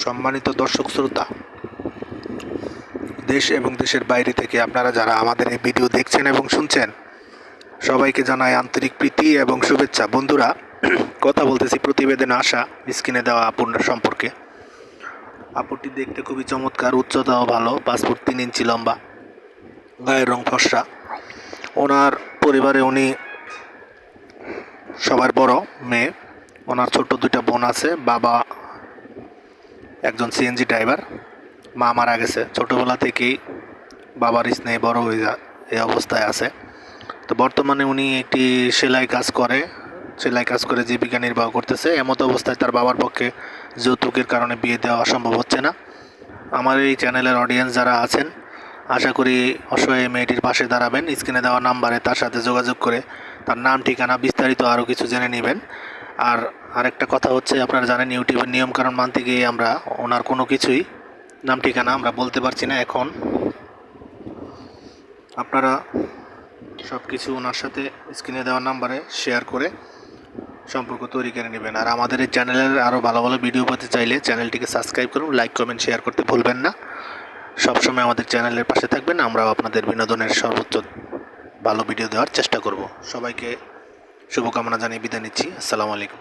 সম্মানিত দর্শক শ্রোতা, দেশ এবং দেশের বাইরে থেকে আপনারা যারা আমাদের এই ভিডিও দেখছেন এবং শুনছেন, সবাইকে জানাই আন্তরিক প্রীতি এবং শুভেচ্ছা। বন্ধুরা, কথা বলতেছি প্রতিবেদনে আসা স্ক্রিনে দেওয়া আপুর সম্পর্কে। আপুটি দেখতে খুবই চমৎকার, উচ্চতাও ভালো, 5 ফুট 3 ইঞ্চি লম্বা, গায়ের রং ফর্সা। ওনার পরিবারে উনি সবার বড় মেয়ে। ওনার ছোট 2টা বোন আছে। বাবা একজন সিএনজি ড্রাইভার, মা মারা গেছে। ছোটোবেলা থেকেই বাবার স্নেহে বড় হয়ে এই অবস্থায় আছে। তো বর্তমানে উনি একটি সেলাই কাজ করে জীবিকা নির্বাহ করতেছে। এমত অবস্থায় তার বাবার পক্ষে যৌতুকের কারণে বিয়ে দেওয়া অসম্ভব হচ্ছে না। আমার এই চ্যানেলের অডিয়েন্স যারা আছেন, আশা করি অসহায় মেয়েটির পাশে দাঁড়াবেন। স্ক্রিনে দেওয়া নাম্বারে তার সাথে যোগাযোগ করে তার নাম, ঠিকানা, বিস্তারিত আরও কিছু জেনে নেবেন। আর আরেকটা কথা হচ্ছে, আপনারা জানেন ইউটিউবের নিয়মকানুন মানতে গিয়ে আমরা ওনার কোনো কিছুই নাম ঠিকানা আমরা বলতে পারছি না। এখন আপনারা সব কিছু ওনার সাথে স্ক্রিনে দেওয়া নাম্বারে শেয়ার করে সম্পর্ক তৈরি করে নেবেন। আর আমাদের এই চ্যানেলের আরও ভালো ভালো ভিডিও পেতে চাইলে চ্যানেলটিকে সাবস্ক্রাইব করুন, লাইক, কমেন্ট, শেয়ার করতে ভুলবেন না। সবসময় আমাদের চ্যানেলের পাশে থাকবেন। আমরাও আপনাদের বিনোদনের সর্বোচ্চ ভালো ভিডিও দেওয়ার চেষ্টা করব। সবাইকে শুভকামনা জানিয়ে বিদায় নিচ্ছি। আসসালামু আলাইকুম।